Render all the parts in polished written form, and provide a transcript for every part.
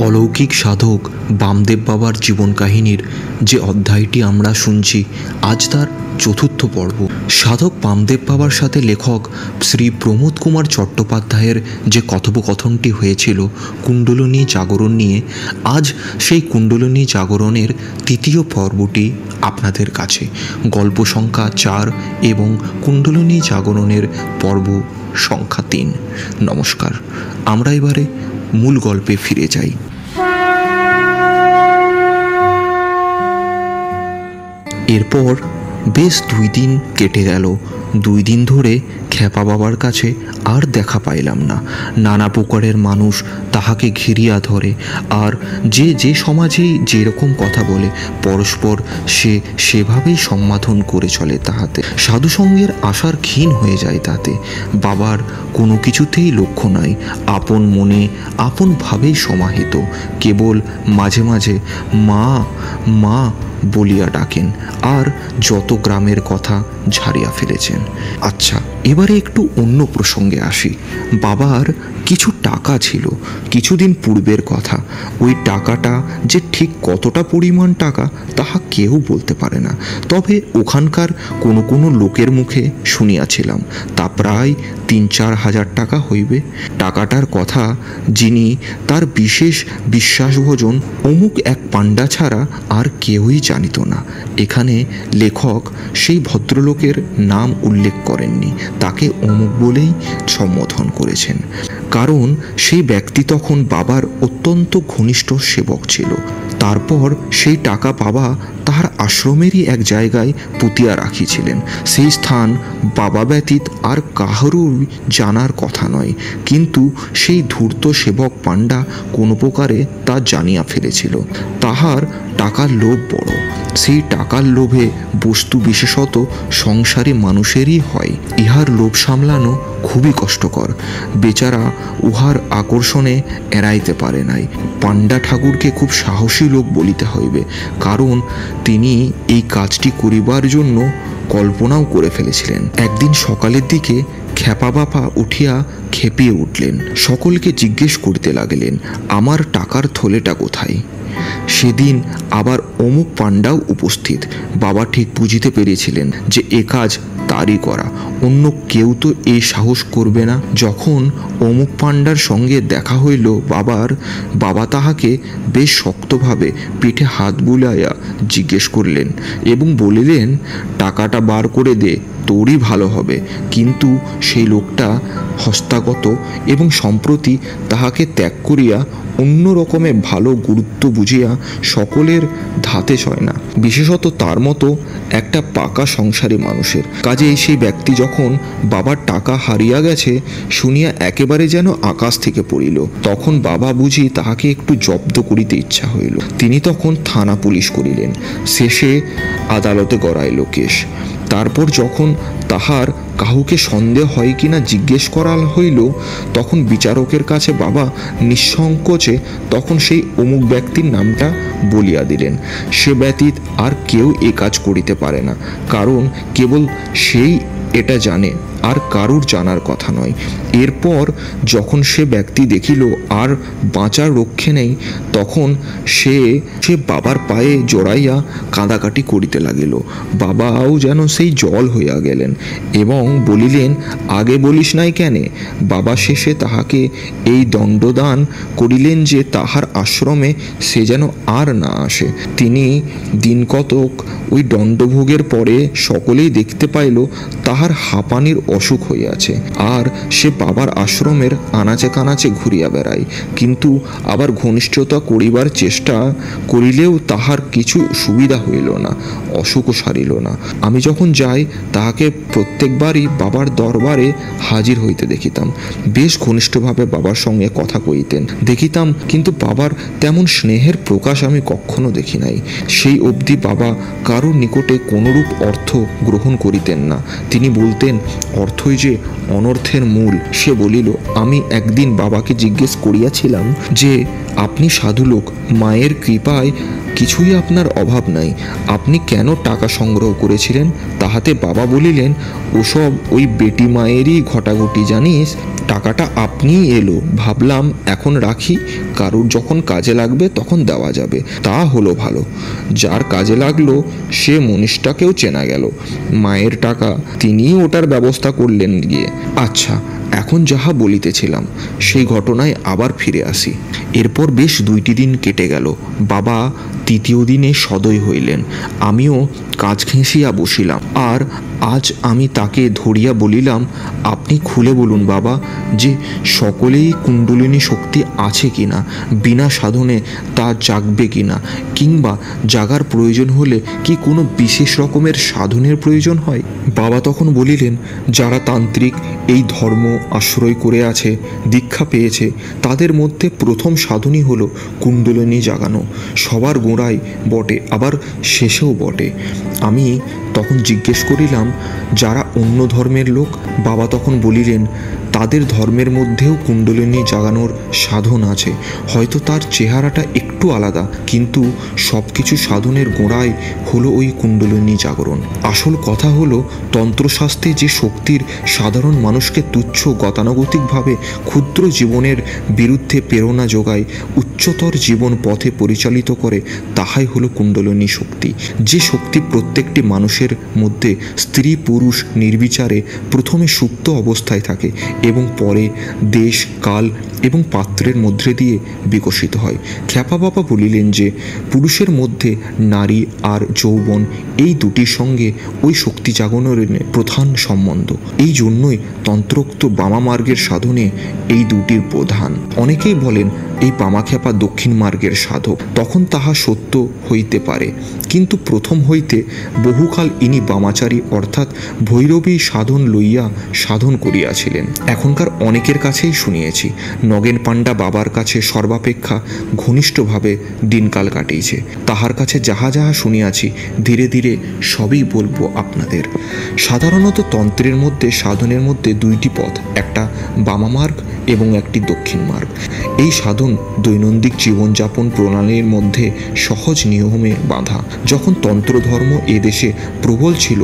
অলৌকিক সাধক বামদেব বাবার জীবন কাহিনীর যে অধ্যায়টি আমরা শুনছি আজ তার চতুর্থ পর্ব। সাধক বামদেব বাবার সাথে লেখক শ্রী প্রমোদ কুমার চট্টোপাধ্যায়ের যে কথোপকথনটি হয়েছিল কুণ্ডলিনী জাগরণ নিয়ে, আজ সেই কুণ্ডলিনী জাগরণের তৃতীয় পর্বটি আপনাদের কাছে। গল্প সংখ্যা 4 এবং কুণ্ডলিনী জাগরণের পর্ব সংখ্যা 3। নমস্কার, আমরা এবারে মূল গল্পে ফিরে যাই। এরপর বেশ 2 দিন কেটে গেল। 2 দিন ধরে খ্যাপা বাবার কাছে আর দেখা পাইলাম না। নানা প্রকারের মানুষ তাহাকে ঘিরিয়া ধরে, আর যে সমাজেই যেরকম কথা বলে পরস্পর সেভাবেই সম্বোধন করে চলে। তাহাতে সাধুসঙ্গের আশার ক্ষীণ হয়ে যায়। তাতে বাবার কোনো কিছুতেই লক্ষ্য নাই, আপন মনে আপন ভাবেই সমাহিত। কেবল মাঝে মাঝে মা মা বলিয়া ডাকেন, আর যত গ্রামের কথা ঝাড়িয়া ফেলেছেন। আচ্ছা, এবারে একটু অন্য প্রসঙ্গে আসি। বাবার কিছু টাকা ছিল, কিছুদিন পূর্বের কথা। ওই টাকাটা যে ঠিক কতটা পরিমাণ টাকা তাহা কেউ বলতে পারে না, তবে ওখানকার কোনো লোকের মুখে শুনিয়াছিলাম তা প্রায় 3-4 হাজার টাকা হইবে। টাকাটার কথা যিনি তার বিশেষ বিশ্বাসভোজন অমুক এক পাণ্ডা ছাড়া আর কেউই জানিত না। এখানে লেখক সেই ভদ্রলোকের নাম উল্লেখ করেননি, তাকে অমুক বলেই সম্বোধন করেছেন, কারণ সেই ব্যক্তি তখন বাবার অত্যন্ত ঘনিষ্ঠ সেবক ছিল। তারপর সেই টাকা বাবা তাহার আশ্রমেরই এক জায়গায় পুঁতিয়া রাখিছিলেন। সেই স্থান বাবা ব্যতীত আর কাহারই জানার কথা নয়, কিন্তু সেই ধূর্ত সেবক পাণ্ডা কোনো প্রকারে তা জানিয়া ফেলেছিল। তাহার টাকার লোভ বড়। সেই টাকার লোভে বস্তু বিশেষত সংসারী মানুষেরই হয়। ইহার লোভ সামলানো খুবই কষ্টকর। বেচারা উহার আকর্ষণে এড়াইতে পারে নাই। পাণ্ডা ঠাকুরকে খুব সাহসী লোক বলিতে হইবে, কারণ তিনি এই কাজটি করিবার জন্য কল্পনাও করে ফেলেছিলেন। একদিন সকালের দিকে খ্যাপা বাবা উঠিয়া খেপিয়ে উঠলেন, সকলকে জিজ্ঞেস করিতে লাগিলেন, আমার টাকার থলেটা কোথায়? সেদিন আবার অমুক পাণ্ডাও উপস্থিত। বাবা ঠিক বুঝিতে পেরেছিলেন যে এ কাজ তারই করা, অন্য কেউ তো এই সাহস করবে না। যখন অমুক পাণ্ডার সঙ্গে দেখা হইল বাবা তাহাকে বেশ শক্তভাবে পিঠে হাত বুলাইয়া জিজ্ঞেস করলেন এবং বলিলেন, টাকাটা বার করে দে, তোরই ভালো হবে। কিন্তু সেই লোকটা হস্তাগত এবং সম্প্রতি তাহাকে ত্যাগ করিয়া অন্য রকমে ভালো গুরুত্ব বুঝিয়া সকলের ধাতে সয় না, বিশেষত তার মতো একটা পাকা সংসারী মানুষের। কাজেই সেই ব্যক্তি যখন বাবার টাকা হারিয়া গেছে শুনিয়া একেবারে যেন আকাশ থেকে পড়িল। তখন বাবা বুঝি তাহাকে একটু জব্দ করিতে ইচ্ছা হইল। তিনি তখন থানা পুলিশ করিলেন, শেষে আদালতে গড়াইল কেশ। তারপর যখন তাহার কাহুকে সন্দেহ হয় কিনা জিজ্ঞেস করা হইল, তখন বিচারকের কাছে বাবা নিঃসংকোচে তখন সেই অমুক ব্যক্তির নামটা বলিয়া দিলেন। সে ব্যতীত আর কেউ এ কাজ করিতে পারে না, কারণ কেবল সেই এটা জানে, আর কারুর জানার কথা নয়। এরপর যখন সে ব্যক্তি দেখিল আর বাঁচার রক্ষে নেই, তখন সে বাবার পায়ে জড়াইয়া কাঁদাকাটি করিতে লাগিল। বাবাও যেন সেই জল হইয়া গেলেন এবং বলিলেন, আগে বলিস নাই কেনে? বাবা শেষে তাহাকে এই দণ্ডদান করিলেন যে তাহার আশ্রমে সে যেন আর না আসে। তিনি দিন কতক ওই দণ্ডভোগের পরে সকলেই দেখতে পাইল তাহার হাঁপানির অসুখ হইয়াছে, আর সে বাবার আশ্রমের আনাচে কানাচে ঘুরিয়া বেড়ায়। কিন্তু আবার ঘনিষ্ঠতা করিবার চেষ্টা করিলেও তাহার কিছু সুবিধা হইল না, অসুখও সারিল না। আমি যখন যাই তাহাকে প্রত্যেকবারই বাবার দরবারে হাজির হইতে দেখিতাম। বেশ ঘনিষ্ঠভাবে বাবার সঙ্গে কথা কইতেন দেখিতাম, কিন্তু বাবার তেমন স্নেহের প্রকাশ আমি কখনো দেখি নাই। সেই অবধি বাবা কারোর নিকটে কোনরূপ অর্থ গ্রহণ করিতেন না। তিনি বলতেন, অর্থই যে অনর্থের মূল। সে বলিল, আমি একদিন বাবাকে জিজ্ঞেস করিয়াছিলাম যে আপনি সাধুলোক, মায়ের কৃপায় কিছুই আপনার অভাব নাই, আপনি কেন টাকা সংগ্রহ করেছিলেন? তাহাতে বাবা বলিলেন, ওসব ওই বেটি মায়েরই ঘটাঘটি জানিস। টাকাটা আপনিই এলো, ভাবলাম এখন রাখি, কারুর যখন কাজে লাগবে তখন দেওয়া যাবে। তা হলো ভালো, যার কাজে লাগলো সে মনীষটাকেও চেনা গেল। মায়ের টাকা, তিনিই ওটার ব্যবস্থা করলেন গিয়ে। আচ্ছা, এখন যাহা বলিতেছিলাম সেই ঘটনায় আবার ফিরে আসি। এরপর বেশ 2টি দিন কেটে গেল। বাবা তৃতীয় দিনে সদয় হইলেন। আমিও কাজ ঘেঁষিয়া বসিলাম। আর আজ আমি তাকে ধরিয়া বলিলাম, আপনি খুলে বলুন বাবা, যে সকলেই কুণ্ডলিনী শক্তি আছে কিনা, বিনা সাধনে তা জাগবে কিনা, কিংবা জাগার প্রয়োজন হলে কি কোনো বিশেষ রকমের সাধনের প্রয়োজন হয়? বাবা তখন বলিলেন, যারা তান্ত্রিক এই ধর্ম আশ্রয় করে আছে, দীক্ষা পেয়েছে, তাদের মধ্যে প্রথম সাধনই হলো কুণ্ডলিনী জাগানো। সবার গোড়ায় বটে, আবার শেষেও বটে। আমি তখন জিজ্ঞেস করিলাম, যারা অন্য ধর্মের লোক? বাবা তখন বলিলেন, তাদের ধর্মের মধ্যেও কুণ্ডলিনী জাগানোর সাধন আছে, হয়তো তার চেহারাটা একটু আলাদা, কিন্তু সব কিছু সাধনের গোড়ায় হলো ওই কুণ্ডলিনী জাগরণ। আসল কথা হলো, তন্ত্রশাস্ত্রে যে শক্তির সাধারণ মানুষকে তুচ্ছ গতানুগতিকভাবে ক্ষুদ্র জীবনের বিরুদ্ধে প্রেরণা যোগায়, উচ্চতর জীবন পথে পরিচালিত করে, তাহাই হলো কুণ্ডলিনী শক্তি। যে শক্তি প্রত্যেকটি মানুষের মধ্যে স্ত্রী পুরুষ নির্বিচারে প্রথমে সুপ্ত অবস্থায় থাকে এবং পরে দেশ কাল এবং পাত্রের মধ্যে দিয়ে বিকশিত হয়। খ্যাপা বাবা বলিলেন যে পুরুষের মধ্যে নারী আর যৌবন, এই দুটির সঙ্গে ওই শক্তি জাগরণের প্রধান সম্বন্ধ। এই জন্যই তন্ত্রোক্ত বামা মার্গের সাধনে এই দুটির প্রধান। অনেকেই বলেন এই বামাখ্যাপা দক্ষিণ মার্গের সাধক। তখন তাহা সত্য হইতে পারে, কিন্তু প্রথম হইতে বহুকাল ইনি বামাচারী অর্থাৎ ভৈরবী সাধন লইয়া সাধন করিয়াছিলেন। এখনকার অনেকের কাছেই শুনিয়েছি, নগেন পাণ্ডা বাবার কাছে সর্বাপেক্ষা ঘনিষ্ঠভাবে দিনকাল কাটিয়েছে। তাহার কাছে যাহা যাহা শুনিয়াছি ধীরে ধীরে সবই বলবো আপনাদের। সাধারণত তন্ত্রের মধ্যে সাধনের মধ্যে 2টি পথ, একটা বামা মার্গ এবং একটি দক্ষিণ মার্গ। এই সাধন দৈনন্দিন জীবনযাপন প্রণালীর মধ্যে সহজ নিয়মে বাঁধা। যখন তন্ত্রধর্ম এদেশে প্রবল ছিল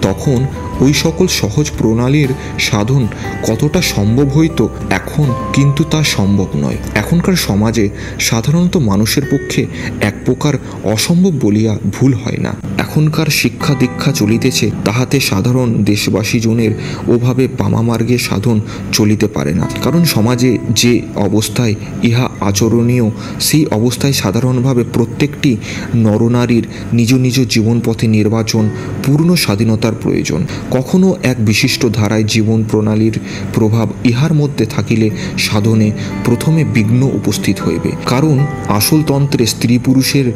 তখন ওই সকল সহজ প্রণালীর সাধন কতটা সম্ভব হইত, এখন কিন্তু তা সম্ভব নয়। এখনকার সমাজে সাধারণত মানুষের পক্ষে এক প্রকার অসম্ভব বলিয়া ভুল হয় না। এখনকার শিক্ষা দীক্ষা চলিতেছে, তাহাতে সাধারণ দেশবাসী জনের ওভাবে বামা মার্গে সাধন চলিতে পারে না। কারণ সমাজে যে অবস্থায় ইহা আচরণীয়, সেই অবস্থায় সাধারণভাবে প্রত্যেকটি নরনারীর নিজ নিজ জীবনপথে নির্বাচন, পূর্ণ স্বাধীনতার প্রয়োজন। কখনো এক বিশিষ্ট ধারায় জীবন প্রণালীর প্রভাব ইহার মধ্যে থাকিলে সাধনে প্রথমে বিঘ্ন উপস্থিত হইবে। কারণ আসল তন্ত্রে স্ত্রী পুরুষের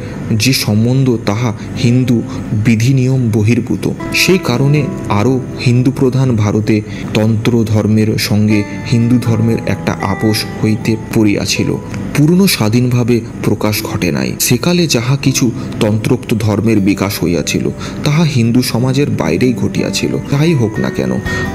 যে সম্বন্ধ তাহা হিন্দু বিধি নিয়ম বহির্ভূত। সেই কারণে আরও হিন্দু প্রধান ভারতে তন্ত্র ধর্মের সঙ্গে হিন্দু ধর্মের একটা আপোষ হইতে পড়িয়াছিল। পূর্ণ স্বাধীনভাবে প্রকাশ ঘটে নাই। সেকালে যাহা কিছু তন্ত্রোক্ত ধর্মের বিকাশ হইয়াছিল তাহা হিন্দু সমাজের বাইরেই ঘটিয়াছিল। যাই হোক না কেন,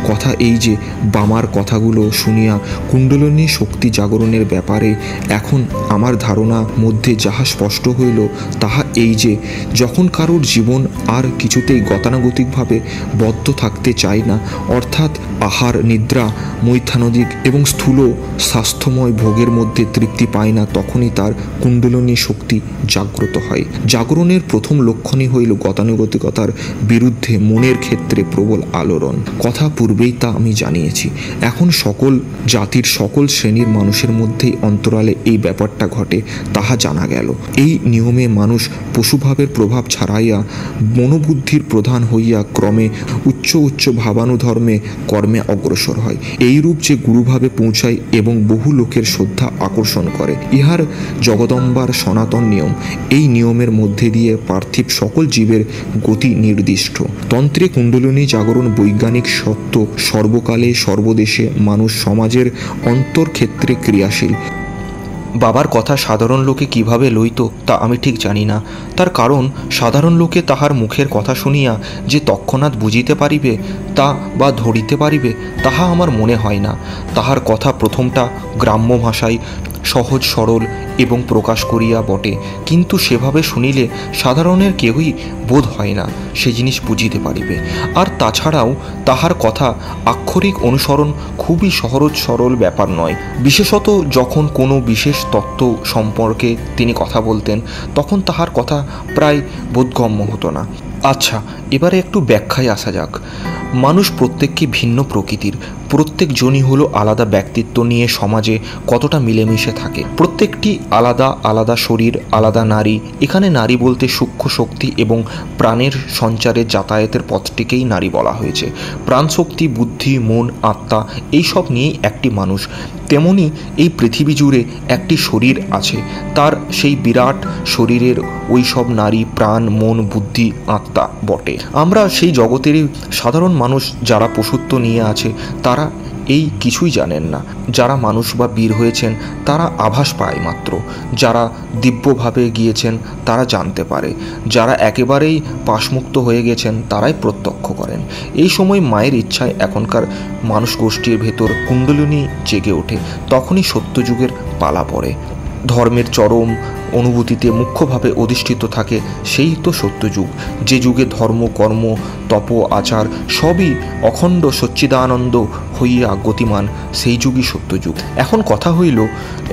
কথা এই যে বামার কথাগুলো শুনিয়া কুণ্ডলিনী শক্তি জাগরণের ব্যাপারে এখন আমার ধারণা মধ্যে যাহা স্পষ্ট হইল তাহা এই যে, যখন কারোর জীবন আর কিছুতেই গতানুগতিকভাবে বদ্ধ থাকতে চায় না, অর্থাৎ আহার নিদ্রা মৈথানদিক এবং স্থূল স্বাস্থ্যময় ভোগের মধ্যে তৃপ্তি পায় না, তখনই তার কুণ্ডলিনী শক্তি জাগ্রত হয়। জাগরণের প্রথম লক্ষণই হইল গতানুগতিকতার বিরুদ্ধে মনের ক্ষেত্রে প্রবল আলোড়ন। কথা পূর্বেই তা আমি জানিয়েছি। এখন সকল জাতির সকল শ্রেণীর মানুষের মধ্যেই অন্তরালে এই ব্যাপারটা ঘটে, তাহা জানা গেল। এই নিয়মে মানুষ পশুভাবের প্রভাব ছাড়াইয়া মনোবুদ্ধির প্রধান হইয়া ক্রমে উচ্চ উচ্চ ভাবানুধর্মে কর্মে অগ্রসর হয়। এইরূপ যে গুরুভাবে পৌঁছায় এবং বহু লোকের শ্রদ্ধা আকর্ষণ করে, ইহার জগদম্বার সনাতন নিয়ম। এই নিয়মের মধ্যে দিয়ে পার্থিব সকল জীবের গতি নির্দিষ্ট। তন্ত্রে কুণ্ডলিনী জাগরণ বৈজ্ঞানিক সত্য, সর্বকালে সর্বদেশে মানুষ সমাজের অন্তর্ক্ষেত্রে ক্রিয়াশীল। বাবার কথা সাধারণ লোকে কিভাবে লইত তা আমি ঠিক জানি না। তার কারণ সাধারণ লোকে তাহার মুখের কথা শুনিয়া যে তৎক্ষণাৎ বুঝিতে পারিবে তা বা ধরিতে পারিবে তাহা আমার মনে হয় না। তাহার কথা প্রথমটা গ্রাম্য ভাষায় সহজ সরল এবং প্রকাশ করিয়া বটে, কিন্তু সেভাবে শুনিলে সাধারণের কেহই বোধ হয় না সে জিনিস বুঝিতে পারিবে। আর তাছাড়াও তাহার কথা আক্ষরিক অনুসরণ খুবই সহজ সরল ব্যাপার নয়। বিশেষত যখন কোনো বিশেষ তত্ত্ব সম্পর্কে তিনি কথা বলতেন তখন তাহার কথা প্রায় বোধগম্য হতো না। আচ্ছা, এবারে একটু ব্যাখ্যায় আসা যাক। মানুষ প্রত্যেককে ভিন্ন প্রকৃতির, প্রত্যেকজনই হলো আলাদা ব্যক্তিত্ব নিয়ে সমাজে কতটা মিলেমিশে থাকে। প্রত্যেকটি আলাদা আলাদা শরীর, আলাদা নারী। এখানে নারী বলতে সূক্ষ্ম শক্তি এবং প্রাণের সঞ্চারের যাতায়াতের পথটিকেই নারী বলা হয়েছে। প্রাণশক্তি, বুদ্ধি, মন, আত্মা এইসব নিয়েই একটি মানুষ। তেমনি এই পৃথিবী জুড়ে একটি শরীর আছে, তার সেই বিরাট শরীরের ওই সব নারী, প্রাণ, মন, বুদ্ধি, আত্মা বটে। আমরা সেই জগতেরই সাধারণ মানুষ যারা পশুত্ব নিয়ে আছে তারা এই কিছুই জানেন না। যারা মানুষ বা বীর হয়েছেন তারা আভাস পায় মাত্র, যারা দিব্যভাবে গিয়েছেন তারা জানতে পারে, যারা একেবারেই পাশমুক্ত হয়ে গেছেন তারাই প্রত্যক্ষ করেন। এই সময় মায়ের ইচ্ছায় এখনকার মানুষ গোষ্ঠীর ভেতর কুণ্ডলিনী জেগে ওঠে। তখনই সত্যযুগের পালা পড়ে। ধর্মের চরম অনুভূতিতে মুখ্যভাবে অধিষ্ঠিত থাকে সেই তো সত্যযুগ। যে যুগে ধর্ম, কর্ম, তপ, আচার সবই অখণ্ড সচ্চিদানন্দ হইয়া গতিমান, সেই যুগই সত্যযুগ। এখন কথা হইল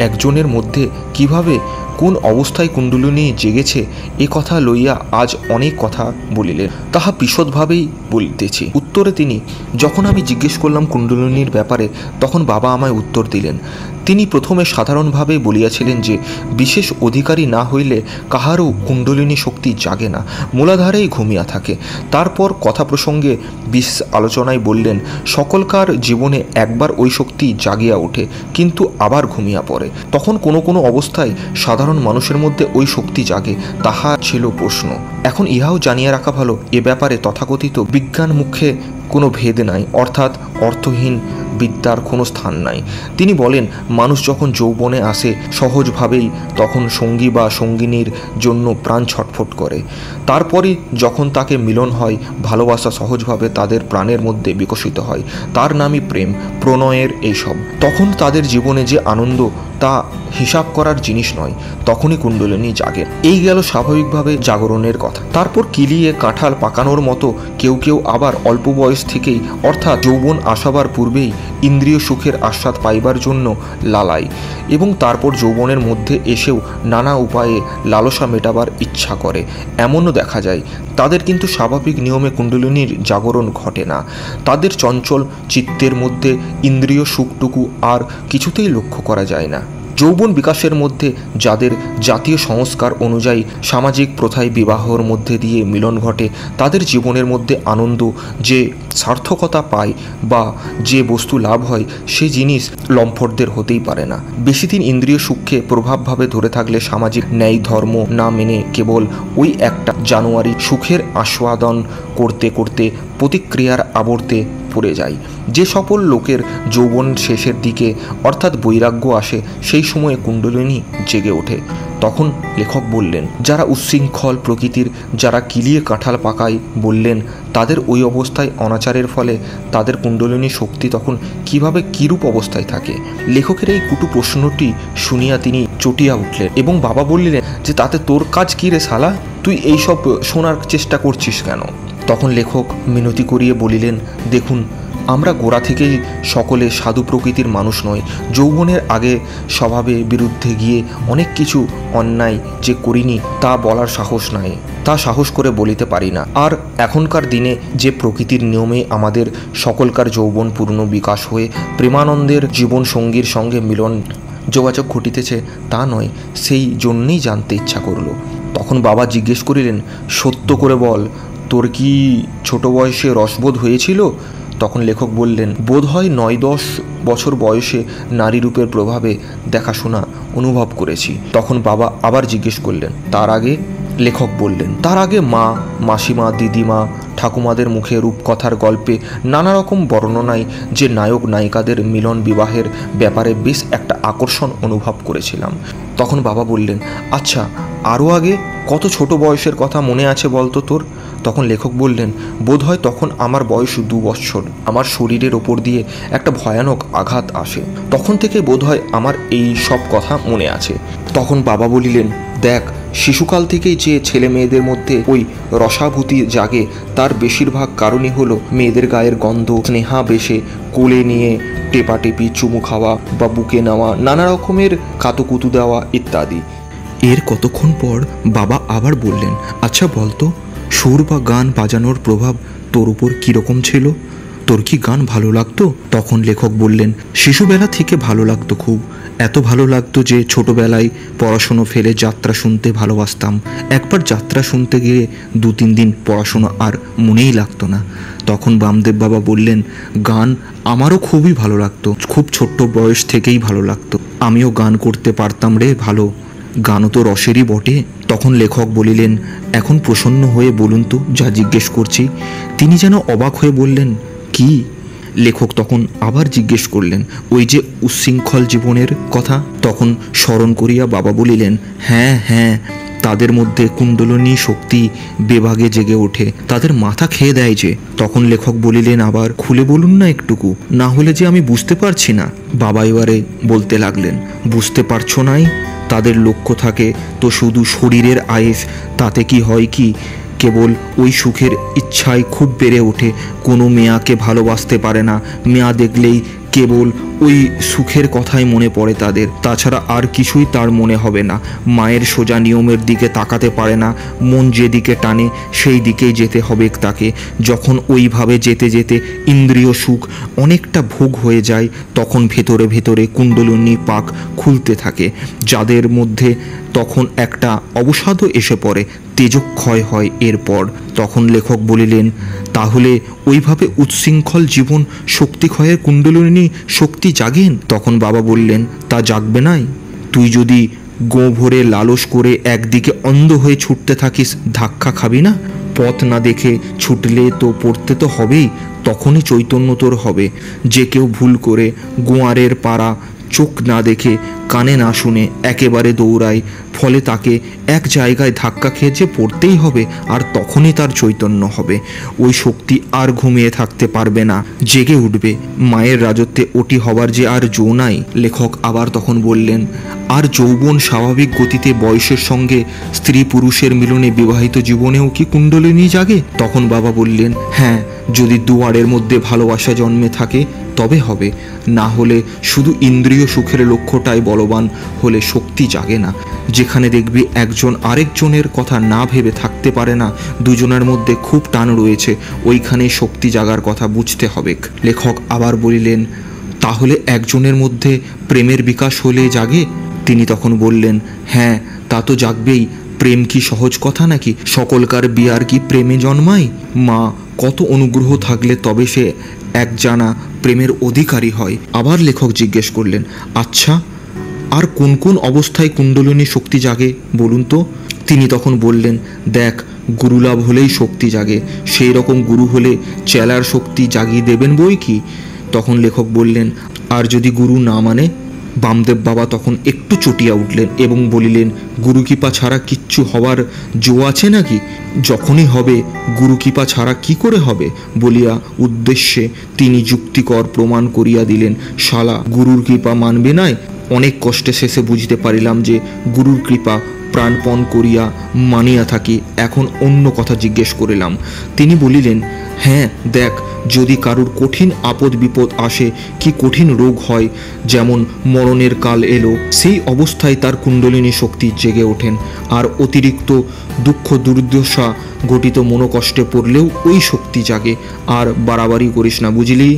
একজনের মধ্যে কিভাবে কোন অবস্থায় কুণ্ডলিনী জেগেছে এ কথা লইয়া আজ অনেক কথা বলিলেন, তাহা বিশদভাবেই বলিতেছি। উত্তরে তিনি, যখন আমি জিজ্ঞেস করলাম কুণ্ডলিনীর ব্যাপারে তখন বাবা আমায় উত্তর দিলেন। তিনি প্রথমে সাধারণভাবে বলিয়াছিলেন যে বিশেষ অধিকারী না হইলে কাহারও কুণ্ডলিনী শক্তি জাগে না, মূলাধারেই ঘুমিয়া থাকে। তারপর কথা প্রসঙ্গে বিশেষ আলোচনায় বললেন সকলকার জীবনে একবার ওই শক্তি জাগিয়া ওঠে কিন্তু আবার ঘুমিয়া পড়ে। তখন কোনো কোনো অবস্থায় সাধারণ মানুষের মধ্যে ওই শক্তি জাগে, তাহা ছিল প্রশ্ন। এখন ইহাও জানিয়া রাখা ভালো, এ ব্যাপারে তথাকথিত বিজ্ঞান মুখে কোনো ভেদ নাই, অর্থাৎ অর্থহীন বিদ্যার কোনো স্থান নাই। তিনি বলেন মানুষ যখন যৌবনে আসে সহজভাবেই তখন সঙ্গী বা সঙ্গিনীর জন্য প্রাণ ছটফট করে। তারপরে যখন তাকে মিলন হয়, ভালোবাসা সহজভাবে তাদের প্রাণের মধ্যে বিকশিত হয়, তার নামই প্রেম, প্রণয়ের এইসব। তখন তাদের জীবনে যে আনন্দ তা হিসাব করার জিনিস নয়, তখনই কুণ্ডলিনী জাগে। এই গেল স্বাভাবিকভাবে জাগরণের কথা। তারপর কিলিয়ে কাঁঠাল পাকানোর মতো কেউ কেউ আবার অল্প বয়স থেকেই, অর্থাৎ যৌবন আসাবার পূর্বেই ইন্দ্রিয় সুখের আস্বাদ পাইবার জন্য লালায় এবং তারপর যৌবনের মধ্যে এসেও নানা উপায়ে লালসা মেটাবার ইচ্ছা করে, এমনও দেখা যায়। তাদের কিন্তু স্বাভাবিক নিয়মে কুণ্ডলিনীর জাগরণ ঘটে না। তাদের চঞ্চল চিত্তের মধ্যে ইন্দ্রিয় সুখটুকু আর কিছুতেই লক্ষ্য করা যায় না। যৌবন বিকাশের মধ্যে যাদের জাতীয় সংস্কার অনুযায়ী সামাজিক প্রথায় বিবাহর মধ্যে দিয়ে মিলন ঘটে, তাদের জীবনের মধ্যে আনন্দ যে সার্থকতা পায় বা যে বস্তু লাভ হয় সে জিনিস লম্ফটদের হতেই পারে না। বেশি দিন ইন্দ্রিয় সুখকে প্রভাবভাবে ধরে থাকলে সামাজিক ন্যায় ধর্ম না মেনে কেবল ওই একটা জানুয়ারি সুখের আস্বাদন করতে করতে প্রতিক্রিয়ার আবর্তে পড়ে যায়। যে সকল লোকের যৌবন শেষের দিকে অর্থাৎ বৈরাগ্য আসে, সেই সময়ে কুণ্ডলিনী জেগে ওঠে। তখন লেখক বললেন যারা উচ্ছৃঙ্খল প্রকৃতির, যারা কিলিয়ে কাঁঠাল পাকায় বললেন, তাদের ওই অবস্থায় অনাচারের ফলে তাদের কুণ্ডলিনী শক্তি তখন কিভাবে কিরূপ অবস্থায় থাকে। লেখকের এই কুটু প্রশ্নটি শুনিয়া তিনি চটিয়া উঠলেন এবং বাবা বললেন যে তাতে তোর কাজ কী রে শালা, তুই এইসব শোনার চেষ্টা করছিস কেন? তখন লেখক মিনতি করিয়ে বলিলেন, দেখুন আমরা গোড়া থেকেই সকলে সাধু প্রকৃতির মানুষ নয়। যৌবনের আগে স্বভাবে বিরুদ্ধে গিয়ে অনেক কিছু অন্যায় যে করিনি তা বলার সাহস নাই, তা সাহস করে বলিতে পারি না। আর এখনকার দিনে যে প্রকৃতির নিয়মে আমাদের সকলকার যৌবন পূর্ণ বিকাশ হয়ে প্রেমানন্দের জীবন সঙ্গীর সঙ্গে মিলন যোগাযোগ ঘটিতেছে তা নয়, সেই জন্যেই জানতে ইচ্ছা করল। তখন বাবা জিজ্ঞেস করিলেন, সত্য করে বল, তোর কি ছোট বয়সে রসবোধ হয়েছিল? তখন লেখক বললেন, বোধ হয় 9-10 বছর বয়সে নারী রূপের প্রভাবে দেখাশোনা অনুভব করেছি। তখন বাবা আবার জিজ্ঞেস করলেন, তার আগে? লেখক বললেন, তার আগে মা, মাসিমা, দিদিমা, ঠাকুমাদের মুখে রূপকথার গল্পে নানা রকম বর্ণনায় যে নায়ক নায়িকাদের মিলন বিবাহের ব্যাপারে বেশ একটা আকর্ষণ অনুভব করেছিলাম। তখন বাবা বললেন, আচ্ছা আরও আগে কত ছোট বয়সের কথা মনে আছে বলতো তোর? তখন লেখক বললেন, বোধহয় তখন আমার বয়স 2 বছর। আমার শরীরের ওপর দিয়ে একটা ভয়ানক আঘাত আসে, তখন থেকে বোধহয় আমার এই সব কথা মনে আছে। তখন বাবা বলিলেন, দেখ, শিশুকাল থেকেই যে ছেলে মেয়েদের মধ্যে ওই রসাভূতি জাগে তার বেশিরভাগ কারণই হলো মেয়েদের গায়ের গন্ধ, স্নেহা বেশে কোলে নিয়ে টেপাটেপি, চুমু খাওয়া বা বুকে নেওয়া, নানা রকমের কাতুকুতু দেওয়া ইত্যাদি। এর কতক্ষণ পর বাবা আবার বললেন, আচ্ছা বলতো, সুর বা গান বাজানোর প্রভাব তোর উপর কীরকম ছিল? তোর কি গান ভালো লাগতো? তখন লেখক বললেন, শিশুবেলা থেকে ভালো লাগতো খুব। এত ভালো লাগতো যে ছোটবেলায় পড়াশুনো ফেলে যাত্রা শুনতে ভালোবাসতাম। একবার যাত্রা শুনতে গিয়ে 2-3 দিন পড়াশুনো আর মনেই লাগতো না। তখন বামদেব বাবা বললেন, গান আমারও খুবই ভালো লাগতো, খুব ছোট্ট বয়স থেকেই ভালো লাগতো। আমিও গান করতে পারতাম রে ভালো। গানও তো রসেরই বটে। তখন লেখক বলিলেন, এখন প্রসন্ন হয়ে বলুন তো যা জিজ্ঞেস করছি। তিনি যেন অবাক হয়ে বললেন, কি? লেখক তখন আবার জিজ্ঞেস করলেন, ওই যে উচ্ছৃঙ্খল জীবনের কথা। তখন স্মরণ করিয়া বাবা বলিলেন, হ্যাঁ হ্যাঁ, তাদের মধ্যে কুণ্ডলিনী শক্তি বেভাগে জেগে ওঠে, তাদের মাথা খেয়ে দেয় যে। তখন লেখক বলিলেন, আবার খুলে বলুন না একটুকু, না হলে যে আমি বুঝতে পারছি না। বাবা এবারে বলতে লাগলেন, বুঝতে পারছো নাই? তাদের লক্ষ্য থাকে তো শুধু শরীরের আয়েস। তাতে কি হয় কি, কেবল ওই সুখের ইচ্ছাই খুব বেড়ে ওঠে। কোনো মেয়াকে ভালোবাসতে পারে না, মেয়া দেখলেই কেবল ওই সুখের কথাই মনে পড়ে তাদের, তাছাড়া আর কিছুই তার মনে হবে না। মায়ের সোজা নিয়মের দিকে তাকাতে পারে না, মন যেদিকে টানে সেই দিকেই যেতে হবে তাকে। যখন ওইভাবে যেতে যেতে ইন্দ্রিয় সুখ অনেকটা ভোগ হয়ে যায়, তখন ভেতরে ভেতরে কুণ্ডলিনী পাক খুলতে থাকে, যাদের মধ্যে তখন একটা অবসাদও এসে পড়ে, তেজক্ষয় হয় এরপর। তখন লেখক বলিলেন, তাহলে ওইভাবে উচ্ছৃঙ্খল জীবন শক্তিক্ষয়ের কুণ্ডলিনী শক্তি জাগেন? তখন বাবা বললেন, তা জাগবে নাই? তুই যদি গো ভরে লালস করে একদিকে অন্ধ হয়ে ছুটতে থাকিস, ধাক্কা খাবি না? পথ না দেখে ছুটলে তো পড়তে তো হবেই, তখনই চৈতন্য তোর হবে। যে কেউ ভুল করে গোয়ারের পাড়া চোখ না দেখে কানে না শুনে একেবারে দৌড়ায়, ফলে তাকে এক জায়গায় ধাক্কা খেয়ে যে পড়তেই হবে, আর তখনই তার চৈতন্য হবে। ওই শক্তি আর ঘুমিয়ে থাকতে পারবে না, জেগে উঠবে। মায়ের রাজত্বে ওটি হবার যে আর জো নাই। লেখক আবার তখন বললেন, আর যৌবন স্বাভাবিক গতিতে বয়সের সঙ্গে স্ত্রী পুরুষের মিলনে বিবাহিত জীবনেও কি কুণ্ডলিনী জাগে? তখন বাবা বললেন, হ্যাঁ, যদি দুয়ারের মধ্যে ভালোবাসা জন্মে থাকে তবে হবে, না হলে শুধু ইন্দ্রিয় সুখের লক্ষ্যটাই বলবান হলে শক্তি জাগে না। যেখানে দেখবি একজন আরেকজনের কথা না ভেবে থাকতে পারে না, দুজনের মধ্যে খুব টান রয়েছে, ওইখানে শক্তি জাগার কথা বুঝতে হবে। লেখক আবার বলিলেন, তাহলে একজনের মধ্যে প্রেমের বিকাশ হলে জাগে? তিনি তখন বললেন, হ্যাঁ, তা তো জাগবেই। প্রেম কি সহজ কথা নাকি? সকলকার বিয়ার কি প্রেমে জন্মায়? মা কত অনুগ্রহ থাকলে তবে সে একজানা প্রেমের অধিকারী হয়। আবার লেখক জিজ্ঞেস করলেন, আচ্ছা, আর কোন কোন অবস্থায় কুণ্ডলিনী শক্তি জাগে বলুন তো? তিনি তখন বললেন, দেখ, গুরুলাভ হলেই শক্তি জাগে, সেই রকম গুরু হলে চেলার শক্তি জাগিয়ে দেবেন বই কি? তখন লেখক বললেন, আর যদি গুরু না মানে? বামদেব বাবা তখন একটু চটিয়া উঠলেন এবং বলিলেন, গুরুকৃপা ছাড়া কিচ্ছু হবার জো আছে নাকি? যখনই হবে, গুরুকৃপা ছাড়া কি করে হবে বলিয়া উদ্দেশ্যে তিনি যুক্তিকর প্রমাণ করিয়া দিলেন, শালা গুরুর কৃপা মানবে নাই? অনেক কষ্টে শেষে বুঝতে পারিলাম যে গুরুর কৃপা প্রাণপণ করিয়া মানিয়া থাকি। এখন অন্য কথা জিজ্ঞেস করিলাম। তিনি বলিলেন, হ্যাঁ, দেখ, যদি কারুর কঠিন আপদ বিপদ আসে, কি কঠিন রোগ হয়, যেমন মরণের কাল এলো, সেই অবস্থায় তার কুণ্ডলিনী শক্তি জেগে ওঠেন, আর অতিরিক্ত দুঃখ দুর্দশা ঘটিত মনোকষ্টে পড়লেও ওই শক্তি জাগে। আর বাড়াবাড়ি করিস না, বুঝলি?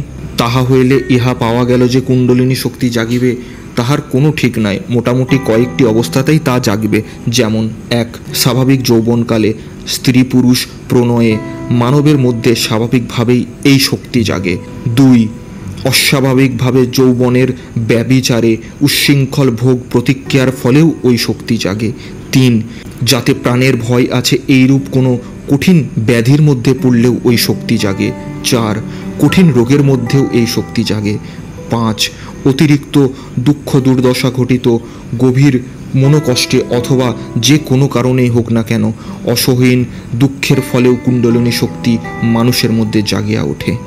তাহা হইলে ইহা পাওয়া গেল যে কুণ্ডলিনী শক্তি জাগিবে, তাহার কোনো ঠিক নাই। মোটামুটি কয়েকটি অবস্থাতেই তা জাগবে। যেমন 1, স্বাভাবিক যৌবনকালে স্ত্রী পুরুষ প্রণয়ে মানবের মধ্যে স্বাভাবিকভাবেই এই শক্তি জাগে। 2, অস্বাভাবিকভাবে যৌবনের ব্যভিচারে উচ্ছৃঙ্খল ভোগ প্রতিক্রিয়ার ফলেও ওই শক্তি জাগে। 3, যাতে প্রাণের ভয় আছে এইরূপ কোনো কঠিন ব্যাধির মধ্যে পড়লেও ওই শক্তি জাগে। 4, কঠিন রোগের মধ্যেও এই শক্তি জাগে। 5, অতিরিক্ত দুঃখ দুর্দশা ঘটিত গভীর মনোকষ্টে অথবা যে কোনো কারণেই হোক না কেন, অসহীন দুঃখের ফলেও কুণ্ডলিনী শক্তি মানুষের মধ্যে জাগিয়া ওঠে।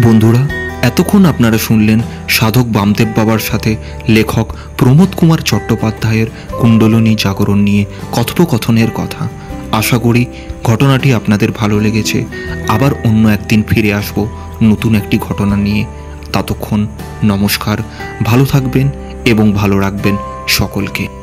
বন্ধুরা, এতক্ষণ আপনারা শুনলেন সাধক বামদেব বাবার সাথে লেখক প্রমোদ কুমার চট্টোপাধ্যায়ের কুণ্ডলিনী জাগরণ নিয়ে কথোপকথনের কথা। আশা করি ঘটনাটি আপনাদের ভালো লেগেছে। আবার অন্য একদিন ফিরে আসব নতুন একটি ঘটনা নিয়ে। ততক্ষণ নমস্কার, ভালো থাকবেন এবং ভালো রাখবেন সকলকে।